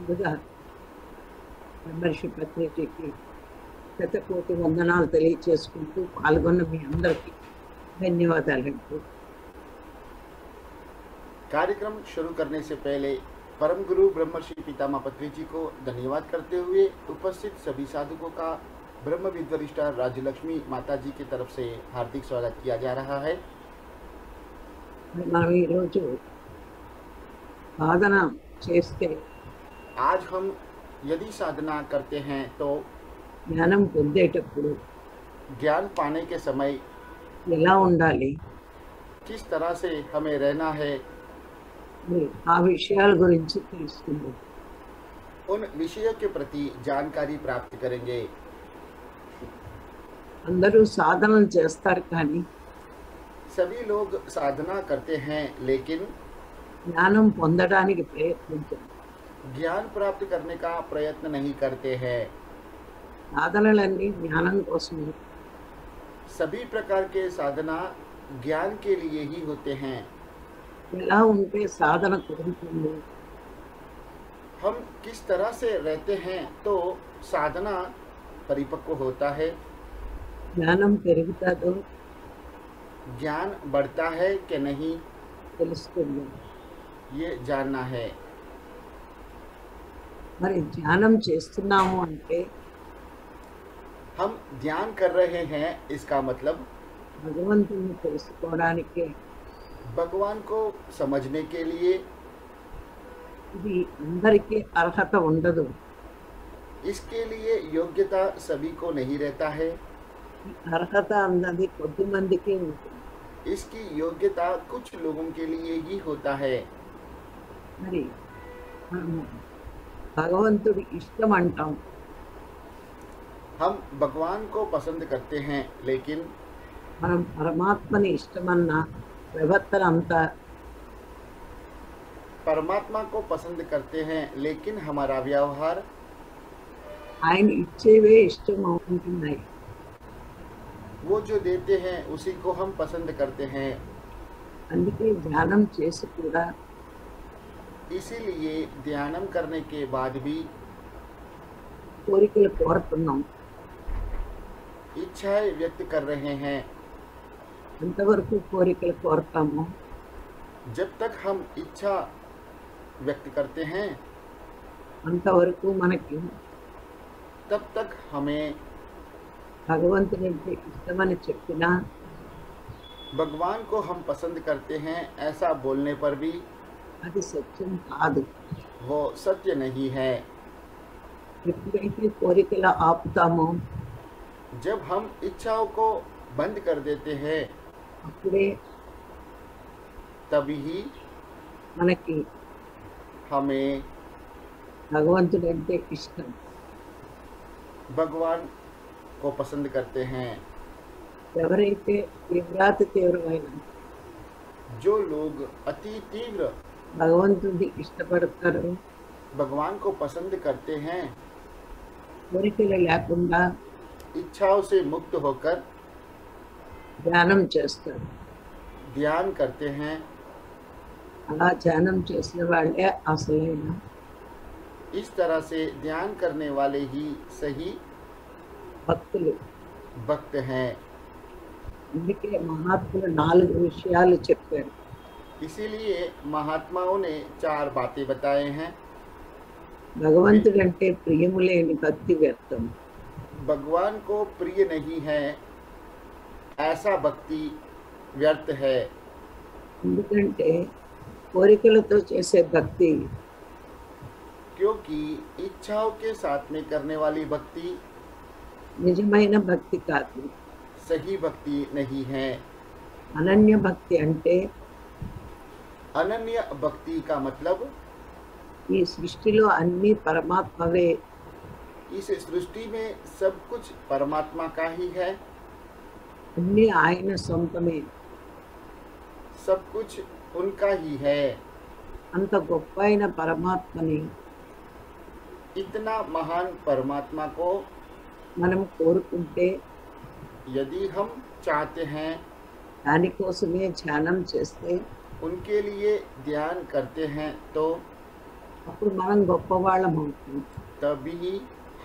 ముందుగా బ్రహ్మర్షి పత్రికకి శతకోటి వందనాలు తెలియచేసుకుంటూ పాల్గొన్న మీ అందరికీ ధన్యవాదాలండి. कार्यक्रम शुरू करने से पहले परम गुरु ब्रह्मर्षि पितामह पत्री जी को धन्यवाद करते हुए उपस्थित सभी साधकों का ब्रह्म विद्वरिष्ठा राज्यलक्ष्मी माता जी की तरफ से हार्दिक स्वागत किया जा रहा है। మనం ఈరోజు సాధన చేస్తే आज हम यदि साधना करते हैं तो జ్ఞానం పొందేటప్పుడు ज्ञान पाने के समय ఎలా ఉండాలి, किस तरह से हमें रहना है, ఆ విషయాల గురించి తెలుసుకుందాం. उन विषयों के प्रति जानकारी प्राप्त करेंगे। అందరూ సాధనలు చేస్తారు కానీ सभी लोग साधना करते हैं लेकिन జ్ఞానం పొందడానికి ప్రయత్నించారు. ज्ञान प्राप्त करने का प्रयत्न नहीं करते हैं। సాధనలన్నీ జ్ఞానం కోసమే. सभी प्रकार के साधना ज्ञान के लिए ही होते हैं। ఎలా ఉంటే సాధన కుదురుతుంది, हम किस तरह से रहते हैं तो साधना परिपक्व होता है, జ్ఞానం పెరుగుతుందో ज्ञान बढ़ता है कि नहीं, తెలుసుకుందాం. ये जानना है। మరి ధ్యానం చేస్తున్నాము అంటే हम ध्यान कर रहे हैं इसका मतलब భగవంతుని తెలుసుకోవడానికే. भगवान को समझने के लिए। ఇది అందరికీ అర్హత ఉండదు. इसके लिए योग्यता सभी को नहीं रहता है। ఈ అర్హత అన్నది కొద్ది మందికే ఉంటుంది. इसकी योग्यता कुछ लोगों के लिए ही होता है। మరి మనము భగవంతుడి ఇష్టం అంటాం, हम भगवान को पसंद करते हैं लेकिन మనం పరమాత్మని ఇష్టమన్న ప్రవర్తన అంతా परमात्मा को पसंद करते हैं लेकिन हमारा व्यवहार ఆయన ఇచ్చేవే ఇష్టం అవుతుంటున్నాయి. वो जो देते हैं उसी को हम पसंद करते हैं। అందుకే ధ్యానం చేసి కూడా इसीलिए ध्यानम करने के बाद भी కోరికలు కోరుతున్నాం. इच्छाएं व्यक्त कर रहे हैं। ఎంతవరకు కోరికలు కోరుతామో जब तक हम इच्छा व्यक्त करते हैं అంతవరకు మనకి तब तक हमें భగవంతుని అంటే ఇష్టమని చెప్పినా भगवान को हम पसंद करते हैं ऐसा बोलने पर भी అది సత్యం కాదు. वो सत्य नहीं है। ఎప్పుడైతే కోరికలు ఆపుతామో जब हम इच्छाओं को बंद कर देते हैं అప్పుడే तभी ही మనకి हमें భగవంతుడు అంటే ఇష్టం. भगवान को पसंद करते हैं। ఎవరైతే తీవ్రాతి తీవ్రమైన जो लोग अति तीव्र భగవంతుడిని ఇష్టపడతారో, भगवान को पसंद करते हैं, కోరికలు లేకుండా इच्छाओं से मुक्त होकर ధ్యానం చేస్తారు. ध्यान करते हैं, అలా ధ్యానం చేసిన వాళ్ళే అసలైన इस तरह से ध्यान करने वाले ही सही భక్తులు. भक्त हैं। అందుకే మహాత్ములు 4 విషయాలు చెప్పారు. इसीलिए महात्माओं ने 4 बातें बताए हैं। భగవంతుడంటే ప్రియము లేని భక్తి వ్యర్థం. भगवान को प्रिय नहीं है ऐसा भक्ति व्यर्थ है। ఎందుకంటే కోరికలతో చేసే భక్తి क्योंकि इच्छाओं के साथ में करने वाली भक्ति నిజమైన భక్తి కాదు. सही भक्ति नहीं है। అనన్య భక్తి అంటే अनन्य भक्ति का मतलब ఈ సృష్టిలో అన్ని పరమాత్మవే, इस सृष्टि में सब कुछ परमात्मा का ही है, అన్ని ఆయన సొంతమే. सब कुछ उनका ही है। అంత గొప్ప అయిన పరమాత్మని इतना महान परमात्मा को మనం కోరుకుంటే यदि हम चाहते हैं, దానికోసమే ధ్యానం చేస్తే उनके लिए ध्यान करते हैं तो అప్పుడు మనం గొప్పవాళ్ళం అవుతాం. तभी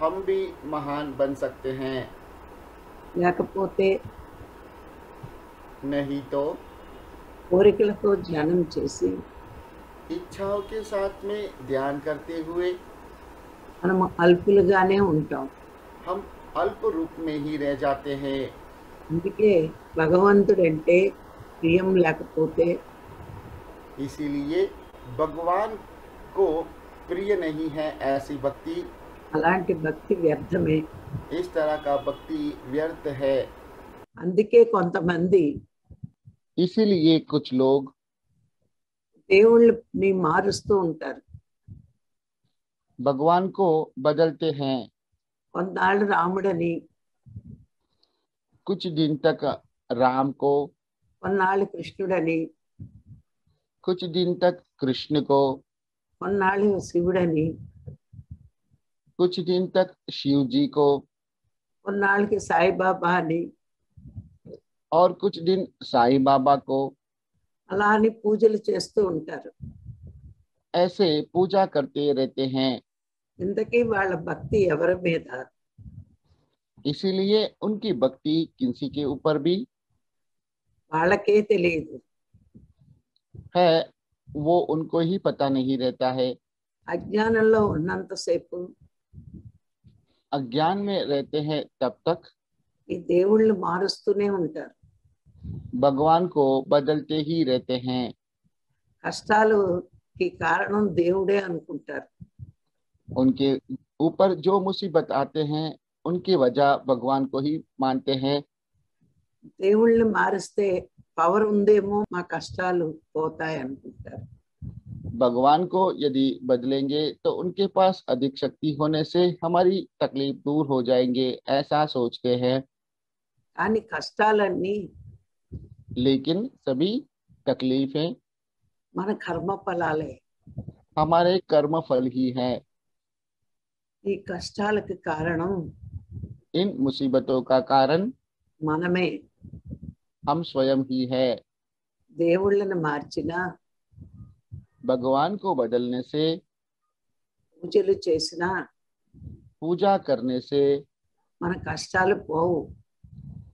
हम भी महान बन सकते हैं, లేకపోతే नहीं तो కోరికలతో ధ్యానం చేసి इच्छाओं के साथ में ध्यान करते हुए మనం అల్పులుగానే ఉంటాం. हम अल्प रूप में ही रह जाते हैं। అందుకే భగవంతుడంటే ప్రియం లేకపోతే इसीलिए भगवान को प्रिय नहीं है ऐसी भक्ति, అలాంటి భక్తి వ్యర్థమే. इस तरह का भक्ति व्यर्थ है। అందుకే కొంతమంది इसीलिए कुछ लोग దేవుళ్ళని మారుస్తూ ఉంటారు. भगवान को बदलते हैं। కొన్నాళ్ళు రాముడని, कुछ दिन तक राम को, కొన్నాళ్ళు కృష్ణుడని, कुछ दिन तक कृष्ण को, కొన్నాళ్ళు శివుడని, कुछ दिन तक शिव जी को, కొన్నాళ్ళకి సాయిబాబా అని, और कुछ दिन साईं बाबा को। అలా అని పూజలు చేస్తూ ఉంటారు. ऐसे पूजा करते रहते हैं। ఇంతకీ వాళ్ళ భక్తి ఎవరి మీద? इसीलिए उनकी भक्ति किसी के ऊपर भी వాళ్ళకే తెలియదు. है, वो उनको ही पता नहीं रहता है। అజ్ఞానంలో ఉన్నంతసేపు अज्ञान में रहते हैं तब तक ఈ దేవుళ్ళు మారుస్తూనే ఉంటారు. भगवान को बदलते ही रहते हैं। కష్టాలకి కారణం దేవుడే అనుకుంటారు. उनके ऊपर जो मुसीबत आते हैं उनकी वजह भगवान को ही मानते हैं। దేవుళ్ళని మారిస్తే పవర్ ఉందేమో మా కష్టాలు పోతాయి అనుకుంటారు. भगवान को यदि बदलेंगे तो उनके पास अधिक शक्ति होने से हमारी तकलीफ दूर हो जाएंगे, ऐसा सोचते हैं। కానీ కష్టాలన్నీ लेकिन सभी तकलीफें మన కర్మ ఫలాలే. हमारे कर्म फल ही है। ఈ కష్టాలకు కారణం इन मुसीबतों का कारण మనమే. हम स्वयं ही है। దేవుళ్ళని మార్చినా, भगवान को बदलने से, పూజలు చేసినా पूजा करने से మన కష్టాలు పోవు.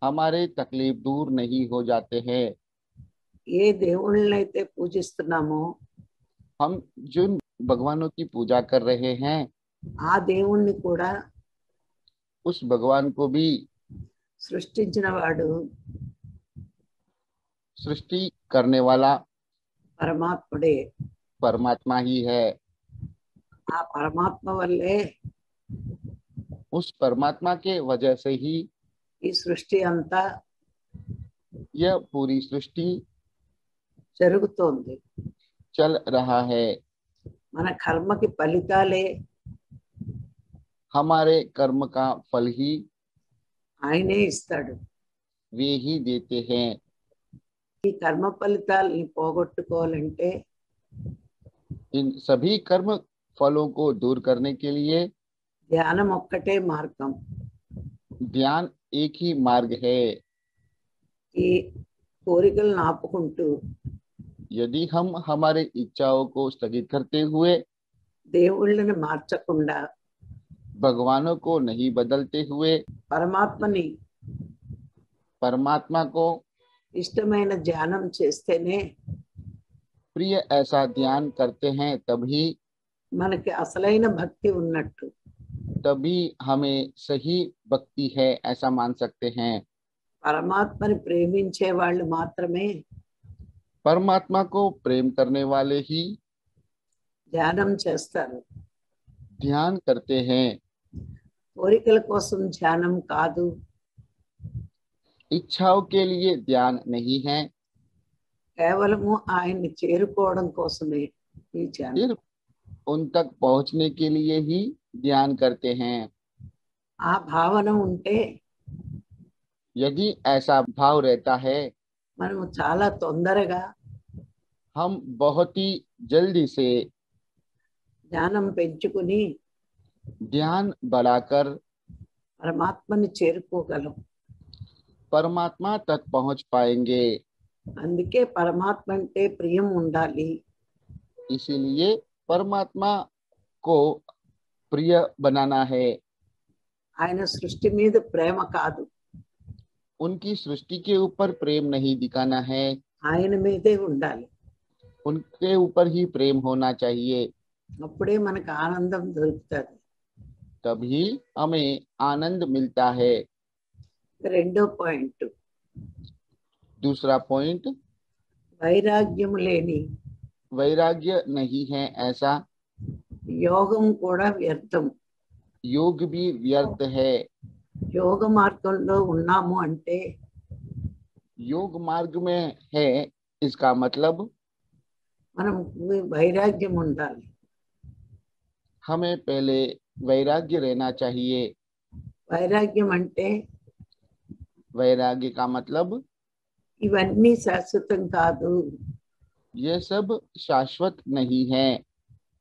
हमारे तकलीफ दूर नहीं हो जाते हैं। ఏ దేవుళ్ళనైతే పూజిస్తున్నామో हम जिन भगवानों की पूजा कर रहे हैं ఆ దేవుణ్ణి కూడా उस भगवान को भी సృష్టించిన వాడు सृष्टि करने वाला పరమాత్ముడే. परमात्मा ही है। ఆ పరమాత్మ వల్లే उस परमात्मा के वजह से ही ఈ సృష్టి అంతా यह पूरी सृष्टि జరుగుతోంది. चल रहा है। మన కర్మకి ఫలితాలే हमारे कर्म का फल ही ఆయనే ఇస్తాడు. वे ही देते हैं। ఈ కర్మ ఫలితాలని పోగొట్టుకోవాలంటే इन सभी कर्म फलों को दूर करने के लिए ధ్యానం ఒక్కటే మార్గం. ध्यान एक ही मार्ग है। ఈ కోరికలను ఆపుకుంటూ यदि हम हमारे इच्छाओं को स्थगित करते हुए దేవుళ్ళని మార్చకుండా भगवानों को नहीं बदलते हुए పరమాత్మని परमात्मा को ఇష్టమైన ధ్యానం చేస్తేనే प्रिय ऐसा ध्यान करते हैं, तभी మనకి అసలైన భక్తి ఉన్నట్టు. तभी हमें सही भक्ति है ऐसा मान सकते हैं। పరమాత్మని ప్రేమించే వాళ్ళు మాత్రమే परमात्मा को प्रेम करने वाले ही ధ్యానం చేస్తారు. ध्यान करते हैं। కోరికల కోసం ధ్యానం కాదు. इच्छाओं के लिए ध्यान नहीं है, కేవలము ఆయన్ని చేరుకోవడం కోసమే ఈ ధ్యానం. सिर्फ उन तक पहुंचने के लिए ही ध्यान करते हैं। ఆ భావన ఉంటే यदि ऐसा भाव रहता है మనము చాలా తొందరగా हम बहुत ही जल्दी से జ్ఞానం పెంచుకుని ध्यान बढ़ाकर పరమాత్మని చేరుకోగలం. परमात्मा तक पहुंच पाएंगे। అందుకే పరమాత్మ అంటే ప్రియం ఉండాలి. इसीलिए परमात्मा को प्रिय बनाना है। ఆయన సృష్టి మీద ప్రేమ కాదు, उनकी सृष्टि के ऊपर प्रेम नहीं दिखाना है, ఆయన మీదే ఉండాలి. उनके ऊपर ही प्रेम होना चाहिए। అప్పుడే మనకు ఆనందం దొరుకుతుంది. तभी हमें आनंद मिलता है। రెండో పాయింట్, दूसरा पॉइंट, వైరాగ్యము లేని वैराग्य नहीं है ऐसा యోగం కూడా వ్యర్థం. योग भी व्यर्थ है। యోగ మార్గంలో ఉన్నాము అంటే योग मार्ग में है, इसका मतलब మనం వైరాగ్యం ఉండాలి. हमें पहले वैराग्य रहना चाहिए। వైరాగ్యం అంటే वैराग्य का मतलब ఇవన్నీ శాశ్వతం కాదు, ये सब शाश्वत नहीं है।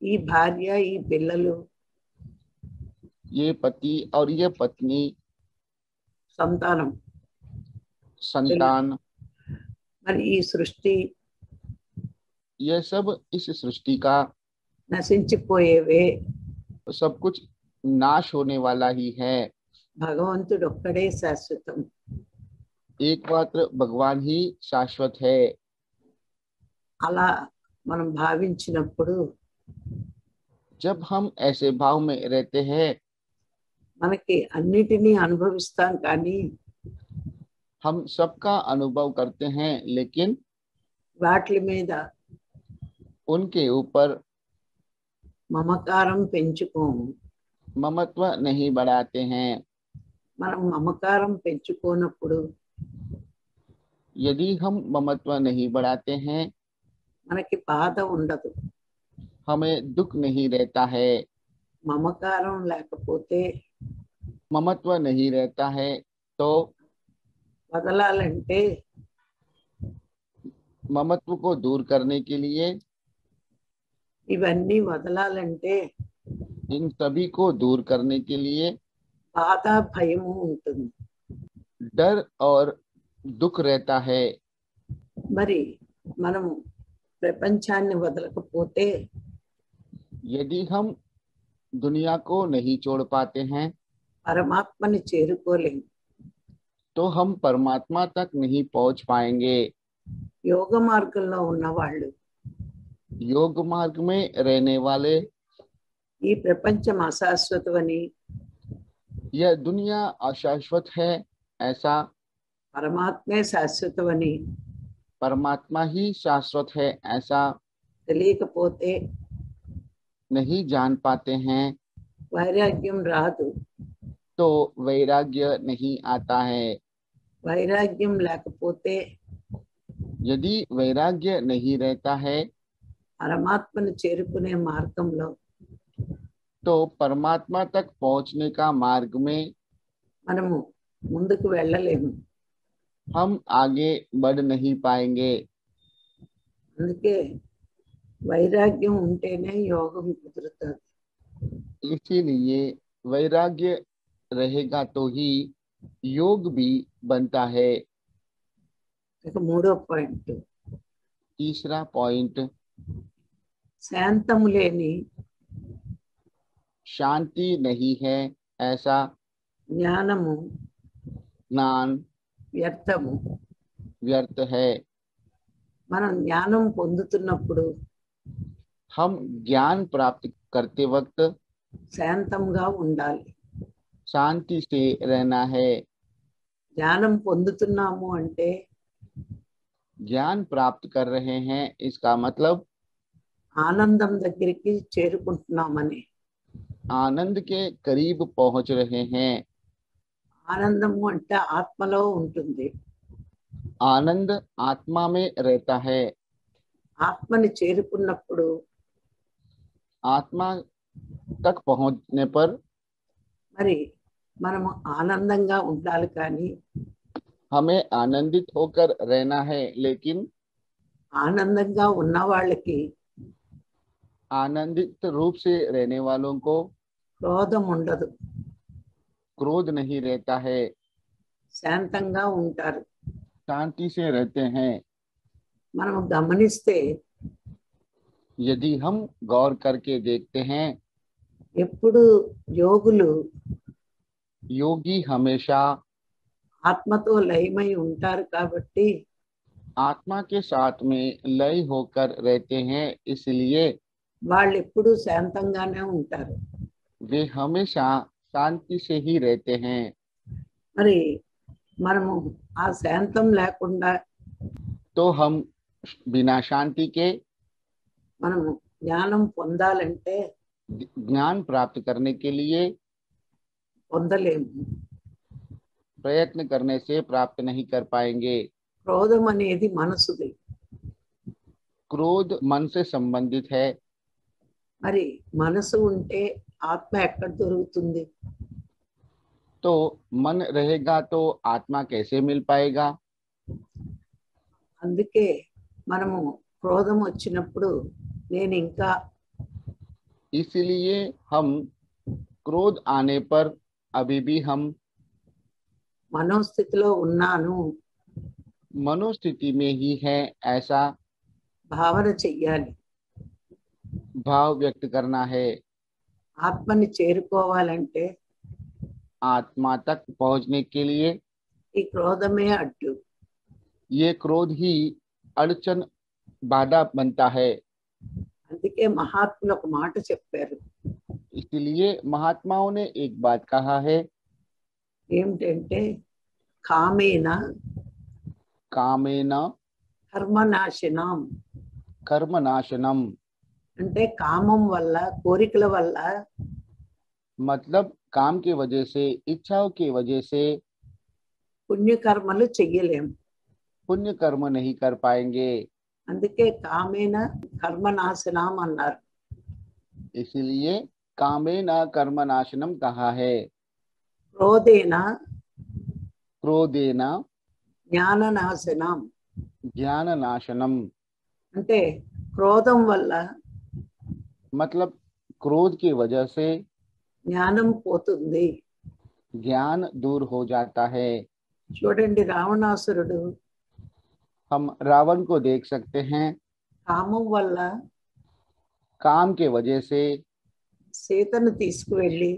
ఈ భార్య, ఈ పిల్లలు, ये पति और ये पत्नी, సంతానం, संतान, మరి ఈ సృష్టి ये सब इस सृष्टि का నశించిపోయేవే. सब कुछ नाश होने वाला ही है। భగవంతుడు ఒక్కడే శాశ్వతం. एकमात्र भगवान ही शाश्वत है। అలా మనం భావించినప్పుడు जब हम ऐसे भाव में रहते हैं, మనకి అన్నిటినీ అనుభవిస్తాం, కానీ हम सबका अनुभव करते हैं, लेकिन వాటి మీద उनके ऊपर మమకారం పెంచుకోము. ममत्व नहीं बढ़ाते हैं। మనం మమకారం పెంచుకోనప్పుడు यदि हम ममत्व नहीं बढ़ाते हैं, మనకి బాధ ఉండదు. हमें दुख नहीं रहता है। మమకారం లేకపోతే ममत्व नहीं रहता है तो వదలాలంటే ममत्व को दूर करने के लिए, ఇవన్నీ వదలాలంటే इन सभी को दूर करने के लिए బాధ, భయము ఉంటుంది. डर और दुख रहता है। మరి మనము ప్రపంచాన్ని వదలకపోతే यदि हम दुनिया को नहीं छोड़ पाते हैं పరమాత్మని చేరుకోలేము. तो हम परमात्मा तक नहीं पहुंच पाएंगे। యోగ మార్గంలో ఉన్నవాళ్ళు योग मार्ग में रहने वाले ఈ ప్రపంచం అశాశ్వతమని, यह दुनिया अशाश्वत है ऐसा, పరమాత్మే శాశ్వతమని परमात्मा ही शाश्वत है ऐसा తెలియకపోతే नहीं जान पाते हैं వైరాగ్యం రాదు. तो वैराग्य नहीं आता है। వైరాగ్యం లేకపోతే यदि वैराग्य नहीं रहता है పరమాత్మను చేరుకునే మార్గంలో तो परमात्मा तक पहुंचने का मार्ग में మనము ముందుకు వెళ్ళలేము. हम आगे बढ़ नहीं पाएंगे। అందుకే వైరాగ్యం ఉంటేనే యోగం కుదురుతుంది. इसीलिए वैराग्य रहेगा तो ही योग भी बनता है। ఇక మూడో పాయింట్, तीसरा पॉइंट, శాంతము లేని शांति नहीं है ऐसा జ్ఞానము ज्ञान వ్యర్థము. व्यर्थ है। మనం జ్ఞానం పొందుతున్నప్పుడు हम ज्ञान प्राप्त करते वक्त శాంతంగా ఉండాలి. शांति से रहना है। జ్ఞానం పొందుతున్నాము అంటే ज्ञान प्राप्त कर रहे हैं, इसका मतलब ఆనందం దగ్గరికి చేరుకుంటున్నామని. आनंद के करीब पहुंच रहे हैं। ఆనందము అంటే ఆత్మలో ఉంటుంది. आनंद आत्मा में रहता है। ఆత్మని చేరుకున్నప్పుడు आत्मा तक पहुंचने पर మరి మనము ఆనందంగా ఉండాలి, కానీ हमें आनंदित होकर रहना है, लेकिन ఆనందంగా ఉన్న వాళ్ళకి आनंदित रूप से रहने वालों को క్రోధం ఉండదు, क्रोध नहीं रहता है, శాంతంగా ఉంటారు. शांति से रहते हैं। మనము గమనిస్తే यदि हम गौर करके देखते हैं ఎప్పుడు యోగులు योगी हमेशा ఆత్మతో లయమై ఉంటారు కాబట్టి आत्मा के साथ में लय होकर रहते हैं, इसलिए వాళ్ళు ఎప్పుడూ శాంతంగానే ఉంటారు. वे हमेशा शांति से ही रहते हैं। మరి మనము ఆ శాంతం లేకుండా तो हम बिना शांति के మనము జ్ఞానం పొందాలంటే ज्ञान प्राप्त करने के लिए పొందలేము. प्रयत्न करने से प्राप्त नहीं कर पाएंगे। క్రోధం అనేది మనసుది. क्रोध मन से संबंधित है। మరి మనసు ఉంటే ఆత్మ ఎక్కడ దొరుకుతుంది? तो मन रहेगा तो आत्मा कैसे मिल पाएगा? అందుకే మనము క్రోధం వచ్చినప్పుడు నేను ఇంకా इसलिए हम क्रोध आने पर अभी भी हम మనోస్థితిలో ఉన్నాను मनोस्थिति में ही है, ऐसा భావన చెయ్యాలి. भाव व्यक्त करना है। ఆత్మని చేరుకోవాలంటే आत्मा तक पहुंचने के लिए ఈ క్రోధమే అడ్డు. ये क्रोध ही अड़चन बाधा बनता है। అందుకే మహాత్ములు ఒక మాట చెప్పారు. इसलिए महात्माओं ने एक बात कहा है, ఏమిటంటే కామేన कामेन కర్మనాశనం. कर्मनाशनम, అంటే కామం వల్ల కోరికల వల్ల मतलब काम की वजह से, इच्छाओं की वजह से పుణ్యకర్మలు చెయ్యలేము. पुण्य कर्म नहीं कर पाएंगे। అందుకే కామేన కర్మనాశనం అన్నారు. इसलिए कामेन कर्मनाशनम कहा है। క్రోధేన क्रोधेन జ్ఞాననాశనం. ज्ञान नाशनम, అంటే క్రోధం వల్ల मतलब क्रोध की वजह से జ్ఞానం పోతుంది. ज्ञान दूर हो जाता है। చూడండి, రావణాసురుడు हम रावण को देख सकते हैं, కామం వల్ల काम के वजह से సీతను తీసుకువెళ్ళి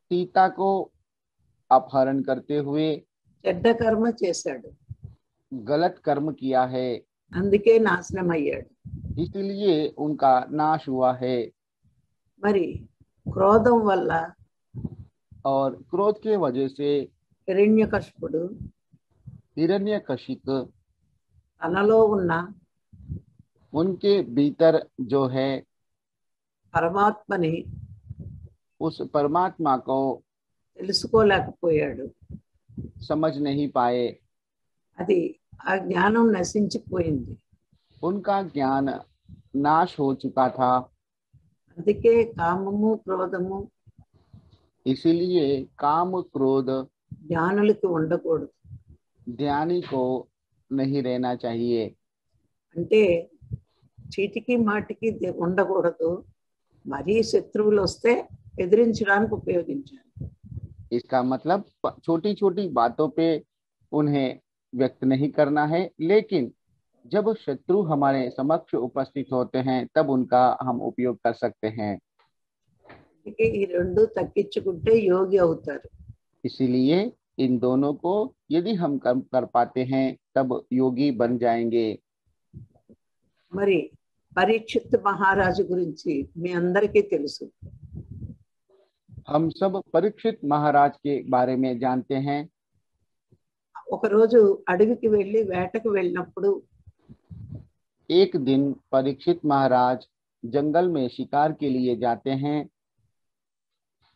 सीता को अपहरण करते हुए చెడ్డ కర్మ చేశాడు. गलत कर्म किया है, అందుకే నాశనం అయ్యాడు. इसलिए उनका नाश हुआ है। మరి క్రోధం వల్ల और क्रोध के वजह से హిరణ్యకశిపుడు हिरण्यकशिप, తనలో ఉన్న उनके भीतर जो है పరమాత్మని उस परमात्मा को తెలుసుకోలేకపోయాడు. समझ नहीं पाए। అది ఆ జ్ఞానం నశించిపోయింది. उनका ज्ञान नाश हो चुका था। అందుకే కామము క్రోధము इसीलिए काम क्रोध జ్ఞానులకి ఉండకూడదు. ध्यानी को नहीं रहना चाहिए। అంటే చీటికి మాటికి ఉండకూడదు. మరీ శత్రువులు వస్తే ఎదిరించడానికి ఉపయోగించాలి. इसका मतलब छोटी छोटी बातों पे उन्हें व्यक्त नहीं करना है, लेकिन जब शत्रु हमारे समक्ष उपस्थित होते हैं तब उनका हम उपयोग कर सकते हैं। అందుకే ఈ రెండు తగ్గించుకుంటే యోగి అవుతారు. इसीलिए इन दोनों को यदि हम कम कर पाते हैं तब योगी बन जाएंगे। మరి పరీక్షిత్ మహారాజు గురించి మీ అందరికీ తెలుసు. हम सब परीक्षित महाराज के बारे में जानते हैं। ఒకరోజు అడవికి వెళ్ళి వేటకు వెళ్ళినప్పుడు एक दिन परीक्षित महाराज जंगल में शिकार के लिए जाते हैं।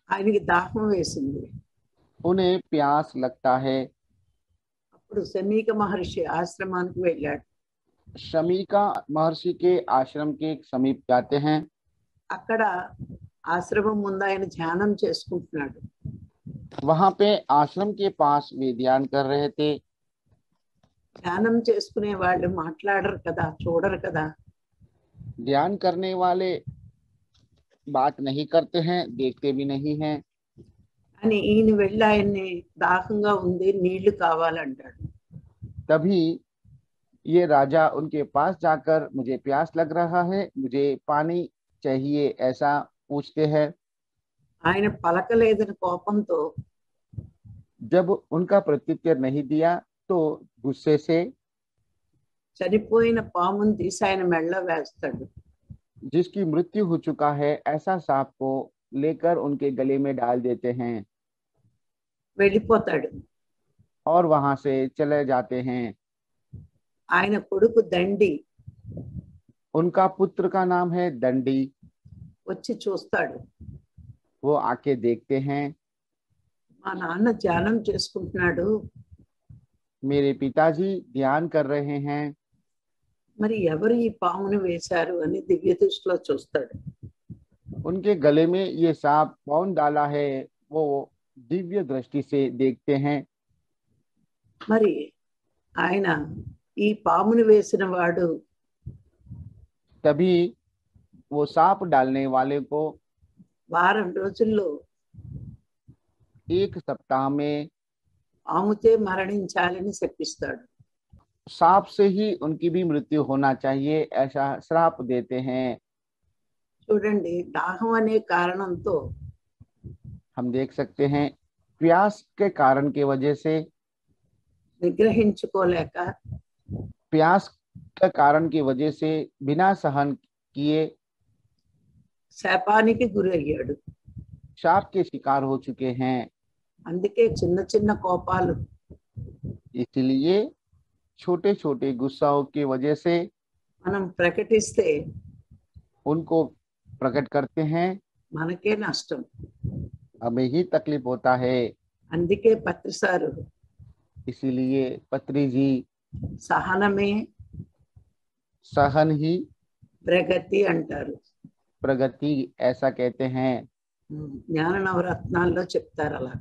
ఆయనకి దాహం వేసింది. उन्हें प्यास लगता है। అప్పుడు శమీక మహర్షి ఆశ్రమానికి వెళ్ళాడు. शमीका महर्षि के आश्रम के समीप जाते हैं। అక్కడ ఆశ్రమం ముందు ఆయన ధ్యానం చేసుకుంటున్నాడు. वहां पे आश्रम के पास वे ध्यान कर रहे थे। ధ్యానం చేసుకునే వాళ్ళు మాట్లాడరు కదా, చూడరు కదా. ध्यान करने वाले बात नहीं करते हैं, देखते भी नहीं हैं। అని ఈయన వెళ్ళి ఆయన్ని దాహంగా ఉంది, నీళ్లు కావాలంటాడు. तभी ये राजा उनके पास जाकर मुझे प्यास लग रहा है, मुझे पानी चाहिए, ऐसा पूछते हैं। ఆయన పలకలేదని కోపంతో जब उनका प्रत्युत्तर नहीं दिया तो गुस्से से చనిపోయిన పాముని తీసి ఆయన మెడలో వేస్తాడు. जिसकी मृत्यु हो चुका है ऐसा सांप को लेकर उनके गले में डाल देते हैं వెళ్ళిపోతాడు. और वहां से चले जाते हैं। ఆయన కొడుకు దండి उनका पुत्र का नाम है दंडी। వచ్చి చూస్తాడు. वो आके देखते हैं మా నాన్న ధ్యానం చేసుకుంటున్నాడు, मेरे पिताजी ध्यान कर रहे हैं, మరి ఎవరు ఈ పాముని వేశారు అని దివ్య దృష్టిలో చూస్తాడు. उनके गले में ये सांप कौन डाला है वो दिव्य दृष्टि से देखते हैं। మరి ఆయన ఈ పాముని వేసిన వాడు तभी वो सांप डालने वाले को వారం రోజుల్లో एक सप्ताह में పాముతే మరణించాలని శపిస్తాడు. सांप से ही उनकी भी मृत्यु होना चाहिए ऐसा श्राप देते हैं। చూడండి, దాహం అనే కారణంతో हम देख सकते हैं प्यास के कारण की वजह से, నిగ్రహించుకోలేక प्यास के कारण की वजह से बिना सहन किए శాపానికి గురయ్యాడు. शाप के शिकार हो चुके हैं। అందుకే చిన్న చిన్న కోపాలు इसलिए छोटे छोटे गुस्साओं की वजह से మనం ప్రకటిస్తే उनको प्रकट करते हैं, మనకే నష్టం. हमें ही तकलीफ होता है। అందుకే పత్రిసారు इसीलिए पत्री जी సహనమే सहन ही ప్రగతి అంటారు. प्रगति ऐसा कहते हैं। జ్ఞాన నవరత్నాల్లో చెప్తారు అలా.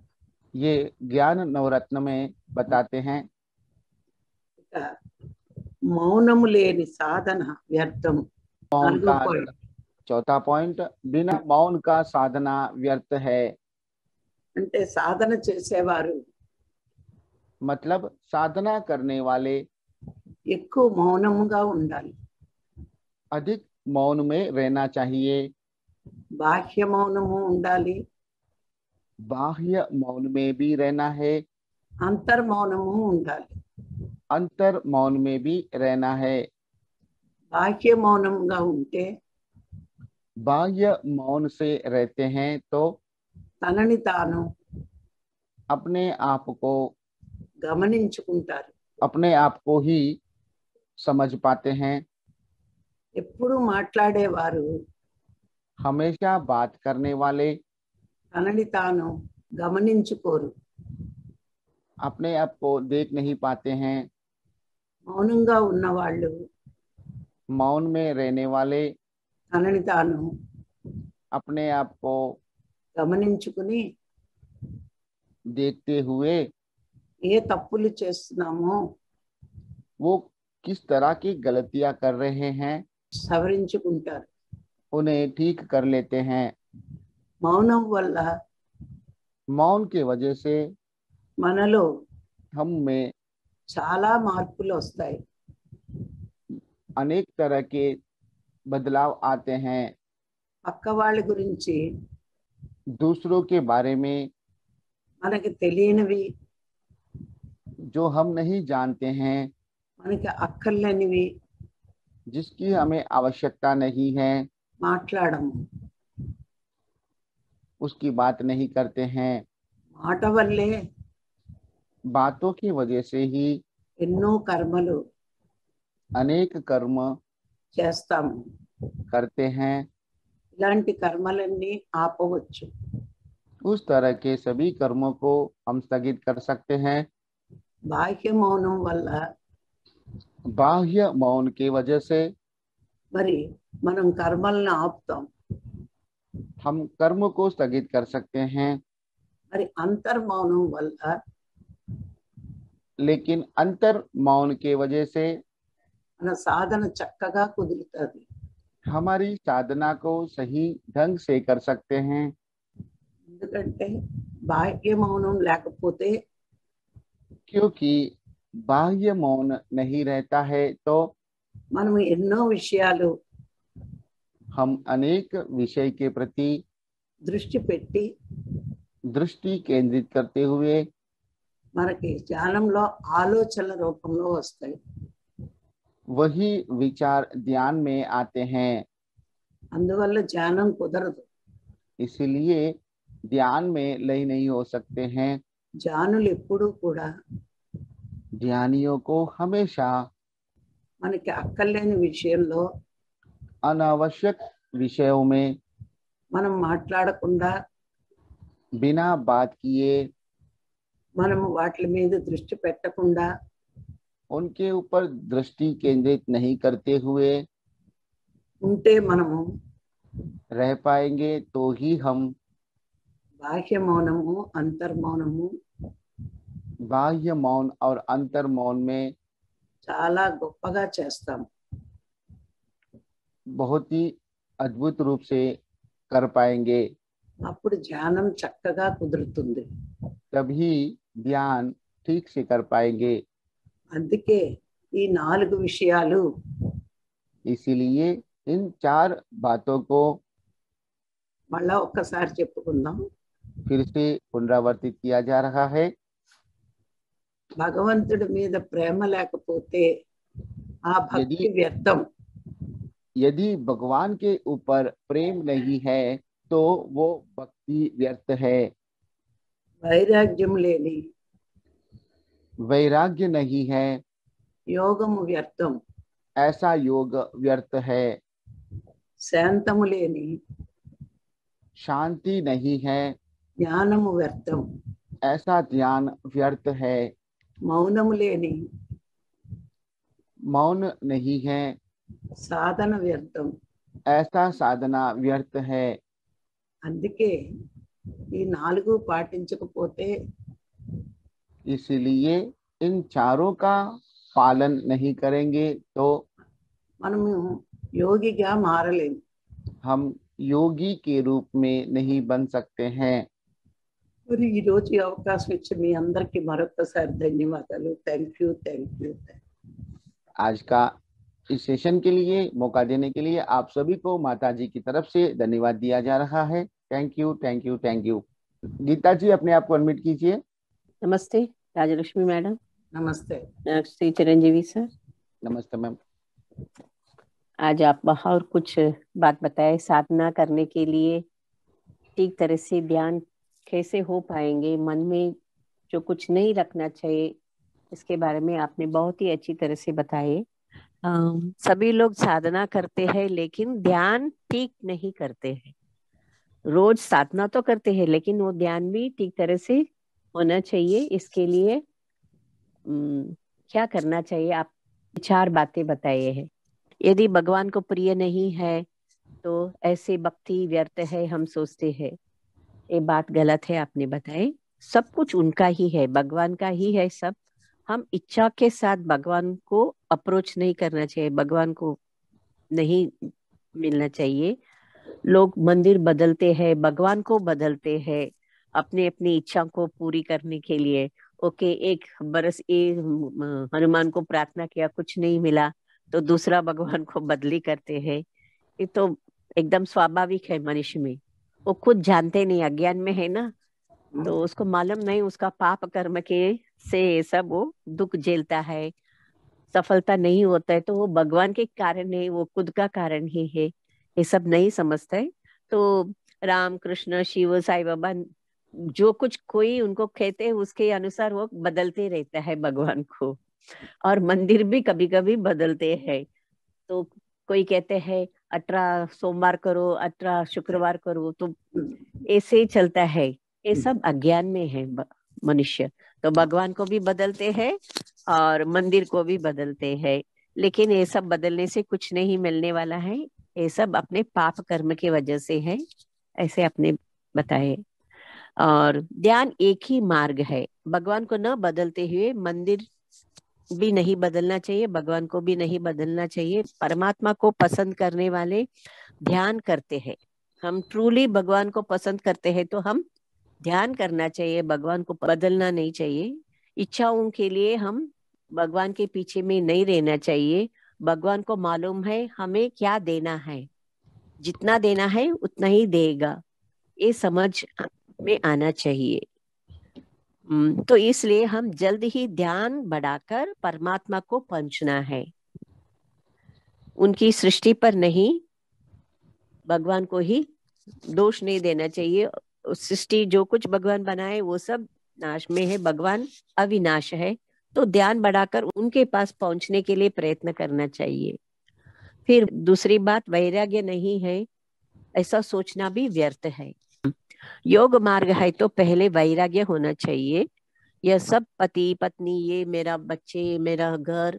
ये ज्ञान नवरत्न में बताते हैं। ఇక మౌనము లేని సాధన వ్యర్థం. मौन నాలుగో का point. चौथा पॉइंट, बिना मौन का साधना व्यर्थ है। అంటే సాధన చేసేవారు मतलब साधना करने वाले ఎక్కువ మౌనముగా ఉండాలి. अधिक मौन में रहना चाहिए। బాహ్య మౌనము ఉండాలి, बाह्य मौन में भी रहना है, అంతర్మౌనము ఉండాలి. अंतर मौन में भी रहना है। బాహ్య మౌనముగా ఉంటే बाह्य मौन से रहते हैं तो తనని తాను अपने आप को గమనించుకుంటారు. अपने आप को ही समझ पाते हैं। ఎప్పుడు మాట్లాడేవారు हमेशा बात करने वाले తనని తాను గమనించుకోరు. अपने आप को देख नहीं पाते हैं। మౌనంగా ఉన్నవాళ్ళు मौन में रहने वाले తనని తాను अपने आप को గమనించుకుని देखते हुए ఏ తప్పులు చేస్తున్నామో वो किस तरह की गलतियां कर रहे हैं సవరించుకుంటారు. उन्हें ठीक कर लेते हैं। మౌనం వల్ల मौन की वजह से మనలో हम में చాలా మార్పులు వస్తాయి. अनेक तरह के बदलाव आते हैं। పక్క వాళ్ళ గురించి दूसरों के बारे में మనకి తెలియనివి, जो हम नहीं जानते हैं, మనకి అక్కర్లేనివి जिसकी हमें आवश्यकता नहीं है, మాట్లాడము. उसकी बात नहीं करते हैं। మాట వల్లే बातों की वजह से ही ఎన్నో కర్మలు अनेक कर्म చేస్తాము. करते हैं। ఇలాంటి కర్మలన్నీ ఆపవచ్చు. उस तरह के सभी कर्मों को हम स्थगित कर सकते हैं। బాహ్య మౌనం వల్ల बाह्य मौन की वजह से మరి మనం కర్మలను ఆపుతాం. हम कर्म को स्थगित कर सकते हैं, మరి అంతర్మౌనం వల్ల लेकिन अंतर मौन की वजह से మన సాధన చక్కగా కుదురుతుంది. हमारी साधना को सही ढंग से कर सकते हैं। ఎందుకంటే బాహ్య మౌనం లేకపోతే क्योंकि बाह्य मौन नहीं रहता है तो మనం ఎన్నో విషయాలు हम अनेक विषय के प्रति దృష్టి పెట్టి दृष्टि केंद्रित करते हुए మనకి ధ్యానంలో ఆలోచనల రూపంలో వస్తాయి. वही विचार ध्यान में आते हैं. అందువల్ల ధ్యానం కుదరదు. इसलिए ध्यान में लय नहीं हो सकते हैं. ధ్యానులు ఎప్పుడూ కూడా ध्यानियों को हमेशा మనకి అక్కర్లేని విషయంలో अनावश्यक विषयों में మనం మాట్లాడకుండా बिना बात किए మనము వాటి మీద దృష్టి పెట్టకుండా उनके ऊपर दृष्टि केंद्रित नहीं करते हुए ఉంటే మనము रह पाएंगे. तो ही हम బాహ్య మౌనము అంతర్మౌనము बाह्य मौन और अंतर मौन में చాలా గొప్పగా చేస్తాము. बहुत ही अद्भुत रूप से कर पाएंगे. అప్పుడు ధ్యానం చక్కగా కుదురుతుంది. तभी ध्यान ठीक से कर पाएंगे. అందుకే ఈ 4 విషయాలు इसीलिए इन 4 बातों को మళ్ళా ఒక్కసారి చెప్పుకుందాం. फिर से पुनरावर्तित किया जा रहा है. భగవంతుడి మీద ప్రేమ లేకపోతే ఆ భక్తి వ్యర్థం. यदि भगवान के ऊपर प्रेम नहीं है तो वो भक्ति व्यर्थ है. వైరాగ్యం లేని वैराग्य नहीं है, యోగము వ్యర్థం. ऐसा योग व्यर्थ है. శాంతము లేని शांति नहीं है, జ్ఞానము వ్యర్థం. ऐसा ध्यान व्यर्थ है. మౌనము లేని मौन नहीं है, సాధన వ్యర్థం. ऐसा साधना व्यर्थ है. అందుకే ఈ 4 పాటించకపోతే इसलिए इन 4 का पालन नहीं करेंगे तो మనము యోగిగా మారలేము. हम योगी के रूप में नहीं बन सकते हैं. మరి ఈ రోజు ఈ అవకాశం ఇచ్చి మీ అందరికీ మరొకసారి ధన్యవాదాలు. Thank you. आज का इस सेशन के लिए मौका देने के लिए आप सभी को माता जी की तरफ से धन्यवाद दिया जा रहा है. Thank you. गीता जी अपने आप को अनम्यूट कीजिए. नमस्ते राजलक्ष्मी मैडम. నమస్తే. श्री चिरंजीवी सर. नमस्ते मैम. आज आप और कुछ बात बताए साधना करने के लिए ठीक तरह से ध्यान कैसे हो पाएंगे, मन में जो कुछ नहीं रखना चाहिए इसके बारे में आपने बहुत ही अच्छी तरह से बताए. सभी लोग साधना करते हैं लेकिन ध्यान ठीक नहीं करते हैं. रोज साधना तो करते हैं लेकिन वो ध्यान भी ठीक तरह से होना चाहिए. इसके लिए क्या करना चाहिए, आप 4 बातें बताए हैं. यदि भगवान को प्रिय नहीं है तो ऐसे भक्ति व्यर्थ है हम सोचते हैं. ये बात गलत है आपने बताए. सब कुछ उनका ही है, भगवान का ही है सब. हम इच्छा के साथ भगवान को अप्रोच नहीं करना चाहिए, भगवान को नहीं मिलना चाहिए. लोग मंदिर बदलते हैं, भगवान को बदलते हैं अपने अपनी इच्छा को पूरी करने के लिए. ओके, 1 बरस हनुमान को प्रार्थना किया, कुछ नहीं मिला तो दूसरा भगवान को बदली करते हैं. ये तो एकदम स्वाभाविक है मनुष्य में. वो खुद जानते नहीं, अज्ञान में है ना, तो उसको मालूम नहीं उसका पाप कर्म के से सब वो दुख झेलता है. सफलता नहीं होता है तो वो भगवान के कारण नहीं, वो खुद का कारण ही है. ये सब नहीं समझता है. तो राम कृष्ण शिव साईं बाबा जो कुछ कोई उनको कहते हैं उसके अनुसार वो बदलते रहता है भगवान को. और मंदिर भी कभी कभी बदलते हैं. तो कोई कहते हैं 18 सोमवार करो, 18 शुक्रवार करो, तो ऐसे ही चलता है. ये सब अज्ञान में है मनुष्य. तो भगवान को भी बदलते हैं और मंदिर को भी बदलते हैं. लेकिन ये सब बदलने से कुछ नहीं मिलने वाला है. ये सब अपने पाप कर्म की वजह से है, ऐसे आपने बताए. और ध्यान एक ही मार्ग है. भगवान को न बदलते हुए मंदिर भी नहीं बदलना चाहिए, भगवान को भी नहीं बदलना चाहिए. परमात्मा को पसंद करने वाले ध्यान करते हैं. हम ट्रूली भगवान को पसंद करते हैं तो हम ध्यान करना चाहिए, भगवान को बदलना नहीं चाहिए. इच्छाओं के लिए हम भगवान के पीछे में नहीं रहना चाहिए. भगवान को मालूम है हमें क्या देना है, जितना देना है उतना ही देगा. ये समझ में आना चाहिए। तो इसलिए हम जल्द ही ध्यान बढ़ाकर परमात्मा को पहुंचना है, उनकी सृष्टि पर नहीं, भगवान को ही दोष नहीं देना चाहिए। सृष्टि जो कुछ भगवान बनाए वो सब नाश में है, भगवान अविनाश है। तो ध्यान बढ़ाकर उनके पास पहुंचने के लिए प्रयत्न करना चाहिए। फिर दूसरी बात, वैराग्य नहीं है ऐसा सोचना भी व्यर्थ है। योग मार्ग है तो पहले वैराग्य होना चाहिए। यह सब पति पत्नी, ये मेरा बच्चे, मेरा घर,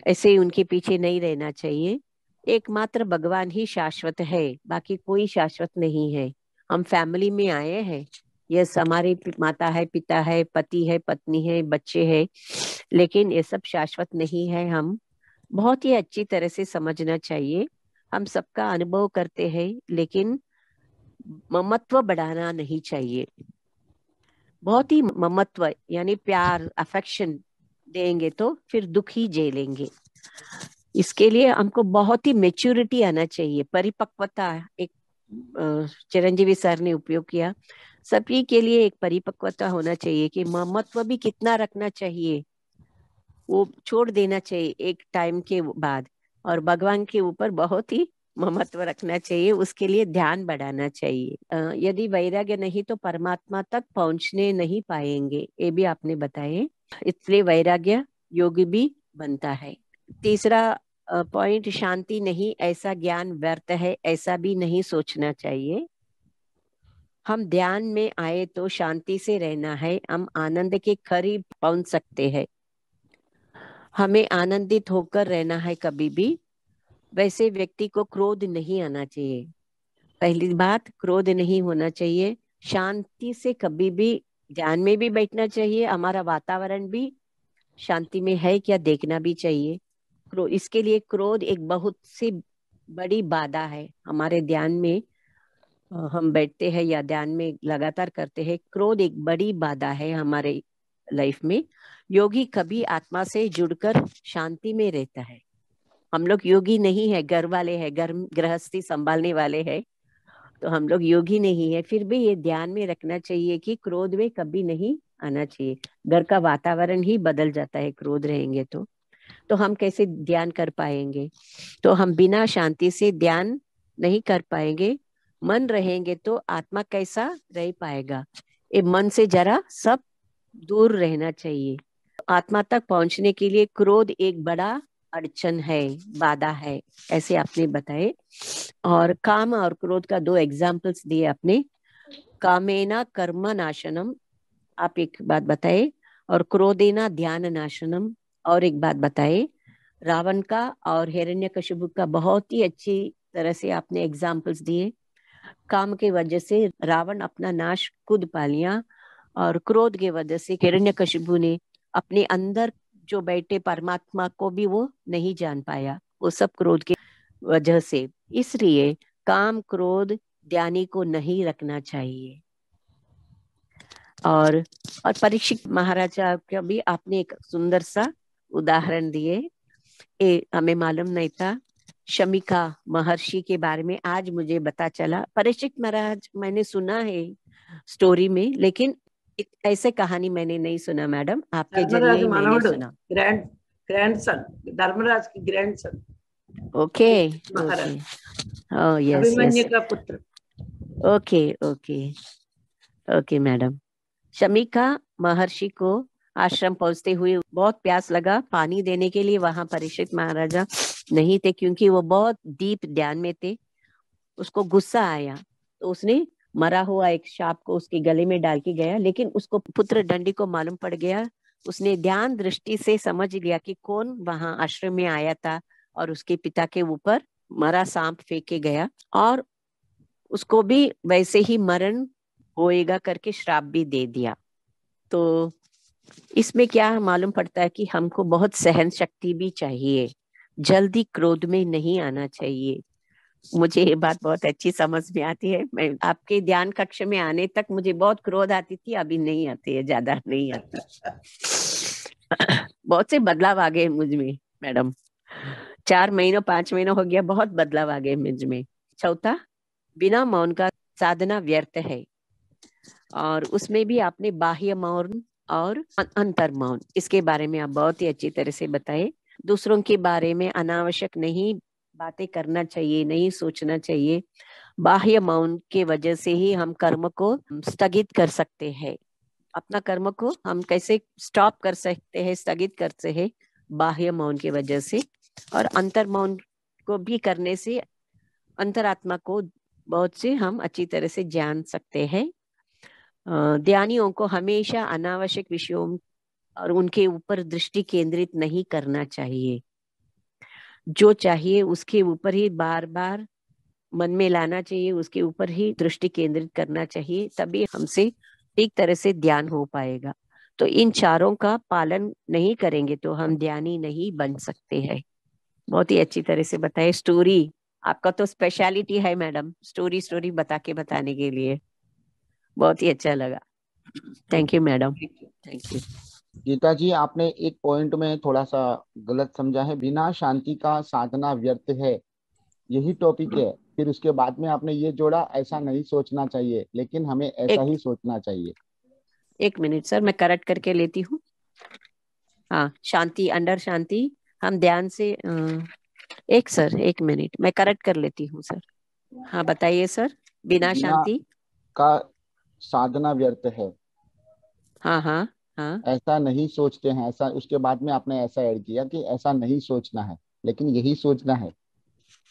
ऐसे उनके पीछे नहीं रहना चाहिए। एकमात्र भगवान ही शाश्वत है, बाकी कोई शाश्वत नहीं है। हम फैमिली में आए हैं, यस हमारे माता है, पिता है, पति है, पत्नी है, बच्चे हैं, लेकिन ये सब शाश्वत नहीं है। हम बहुत ही अच्छी तरह से समझना चाहिए। हम सबका अनुभव करते हैं, लेकिन ममत्व बढ़ाना नहीं चाहिए। बहुत ही ममत्व यानी प्यार, अफेक्शन देंगे तो फिर दुख ही झेलेंगे। इसके लिए हमको बहुत ही मेच्योरिटी आना चाहिए, परिपक्वता। एक चिरंजीवी सर ने उपयोग किया, सभी के लिए एक परिपक्वता होना चाहिए कि ममत्व भी कितना रखना चाहिए, वो छोड़ देना चाहिए एक टाइम के बाद, और भगवान के ऊपर बहुत ही ममत्व रखना चाहिए। उसके लिए ध्यान बढ़ाना चाहिए। यदि वैराग्य नहीं तो परमात्मा तक पहुंचने नहीं पाएंगे, ये भी आपने बताए। इसलिए वैराग्य योग भी बनता है। तीसरा पॉइंट, शांति नहीं, ऐसा ज्ञान व्यर्थ है, ऐसा भी नहीं सोचना चाहिए। हम ध्यान में आए तो शांति से रहना है, हम आनंद के करीब पहुंच सकते हैं। हमें आनंदित होकर रहना है कभी भी। वैसे व्यक्ति को क्रोध नहीं आना चाहिए। पहली बात, क्रोध नहीं होना चाहिए। शांति से कभी भी ध्यान में भी बैठना चाहिए, हमारा वातावरण भी शांति में है क्या देखना भी चाहिए। इसके लिए क्रोध एक बहुत सी बड़ी बाधा है हमारे ध्यान में। हम बैठते हैं या ध्यान में लगातार करते हैं, क्रोध एक बड़ी बाधा है हमारे लाइफ में। योगी कभी आत्मा से जुड़कर शांति में रहता है। हम लोग योगी नहीं है, घर वाले हैं, घर गृहस्थी संभालने वाले हैं, तो हम लोग योगी नहीं है। फिर भी ये ध्यान में रखना चाहिए कि क्रोध में कभी नहीं आना चाहिए। घर का वातावरण ही बदल जाता है क्रोध रहेंगे तो हम कैसे ध्यान कर पाएंगे। तो हम बिना शांति से ध्यान नहीं कर पाएंगे। मन रहेंगे तो आत्मा कैसा रह पाएगा। ये मन से जरा सब दूर रहना चाहिए। आत्मा तक पहुंचने के लिए क्रोध एक बड़ा अड़चन है, बाधा है, ऐसे आपने बताए। और काम और क्रोध का 2 एग्जाम्पल्स दिए आपने। कामेना कर्म नाशनम, आप एक बात बताए, और क्रोधेना ध्यान नाशनम, और एक बात बताए। रावण का और हिरण्यकशिपु का बहुत ही अच्छी तरह से आपने एग्जाम्पल्स दिए। काम के वजह से रावण अपना नाश खुद पा लिया, और क्रोध के वजह से हिरण्यकशिपु ने अपने अंदर जो बैठे परमात्मा को भी वो नहीं जान पाया, वो सब क्रोध के वजह से। इसलिए काम क्रोध ध्यानी को नहीं रखना चाहिए। और परीक्षित महाराजा का भी आपने एक सुंदर सा उदाहरण दिए, ये हमें मालूम नहीं था। शमिका महर्षि के बारे में आज मुझे पता चला। परीक्षित महाराज मैंने सुना है स्टोरी में, लेकिन ऐसे कहानी मैंने नहीं सुना मैडम, आपके जरिए ही मैंने सुना। ग्रैंडसन, धर्मराज की ग्रैंडसन। ओके महाराज, ओह यस अभिमन्यु यस, का पुत्र। Okay okay okay madam. Shamika महर्षि को आश्रम पहुंचते हुए बहुत प्यास लगा। पानी देने के लिए वहां परीक्षित महाराजा नहीं थे, क्योंकि वो बहुत डीप ध्यान में थे। उसको गुस्सा आया तो उसने मरा हुआ एक सांप को उसके गले में डाल के गया, लेकिन उसको पुत्र दंडी को मालूम पड़ गया। उसने ध्यान दृष्टि से समझ लिया कि कौन वहां आश्रम में आया था, और उसके पिता के ऊपर मरा सांप फेंक के गया, और उसको भी वैसे ही मरण होएगा करके श्राप भी दे दिया। तो इसमें क्या मालूम पड़ता है कि हमको बहुत सहन शक्ति भी चाहिए, जल्दी क्रोध में नहीं आना चाहिए। मुझे ये बात बहुत अच्छी समझ में आती है। मैं आपके ध्यान कक्ष में आने तक मुझे बहुत क्रोध आती थी, अभी नहीं आती है, ज्यादा नहीं आती। बहुत से बदलाव आ गए मुझ में मैडम, 4 महीनों 5 महीनों हो गया, बहुत बदलाव आ गए मुझ में। चौथा, बिना मौन का साधना व्यर्थ है। और उसमें भी आपने बाह्य मौन और अंतर मौन, इसके बारे में आप बहुत ही अच्छी तरह से बताए। दूसरों के बारे में अनावश्यक नहीं बातें करना चाहिए, नहीं सोचना चाहिए। बाह्य मौन के वजह से ही हम कर्म को स्थगित कर सकते हैं। अपना कर्म को हम कैसे स्टॉप कर सकते हैं, स्थगित कर सकते हैं, बाह्य मौन की वजह से। और अंतर मौन को भी करने से अंतरात्मा को बहुत से हम अच्छी तरह से जान सकते हैं। ध्यानियों को हमेशा अनावश्यक विषयों और उनके ऊपर दृष्टि केंद्रित नहीं करना चाहिए। जो चाहिए उसके ऊपर ही बार बार मन में लाना चाहिए, उसके ऊपर ही दृष्टि केंद्रित करना चाहिए, तभी हमसे ठीक तरह से ध्यान हो पाएगा। तो इन चारों का पालन नहीं करेंगे तो हम ध्यानी नहीं बन सकते हैं। बहुत ही अच्छी तरह से बताए। स्टोरी आपका तो स्पेशलिटी है मैडम, स्टोरी बताने के लिए बहुत ही अच्छा लगा। Thank you madam, thank you. Geeta ji, आपने एक पॉइंट में थोड़ा सा गलत समझा है। बिना शांति का साधना व्यर्थ है, यही टॉपिक है। फिर उसके बाद में आपने ये जोड़ा, ऐसा नहीं सोचना चाहिए, लेकिन हमें ऐसा एक ही सोचना चाहिए। एक मिनट सर, मैं करेक्ट करके लेती हूँ। हाँ, शांति, अंडर शांति हम ध्यान से एक मिनट मैं करेक्ट कर लेती हूँ सर। हाँ बताइए सर। बिना बिना शांति का साधना व्यर्थ है, हाँ हाँ हाँ ऐसा नहीं सोचते हैं। ऐसा उसके बाद में आपने ऐसा ऐड किया कि ऐसा नहीं सोचना है, लेकिन यही सोचना है।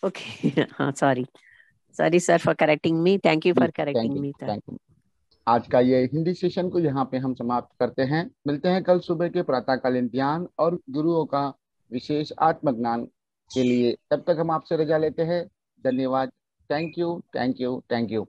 ओके हाँ sorry, sorry sir for correcting me, thank you जी, for thank correcting you, me sir. Thank you. आज का ये हिंदी सेशन को यहाँ पे हम समाप्त करते हैं। मिलते हैं कल सुबह के प्रातःकालीन ध्यान और गुरुओं का विशेष आत्मज्ञान के लिए। तब तक हम आपसे रजा लेते हैं। धन्यवाद। Thank you, thank you, thank you.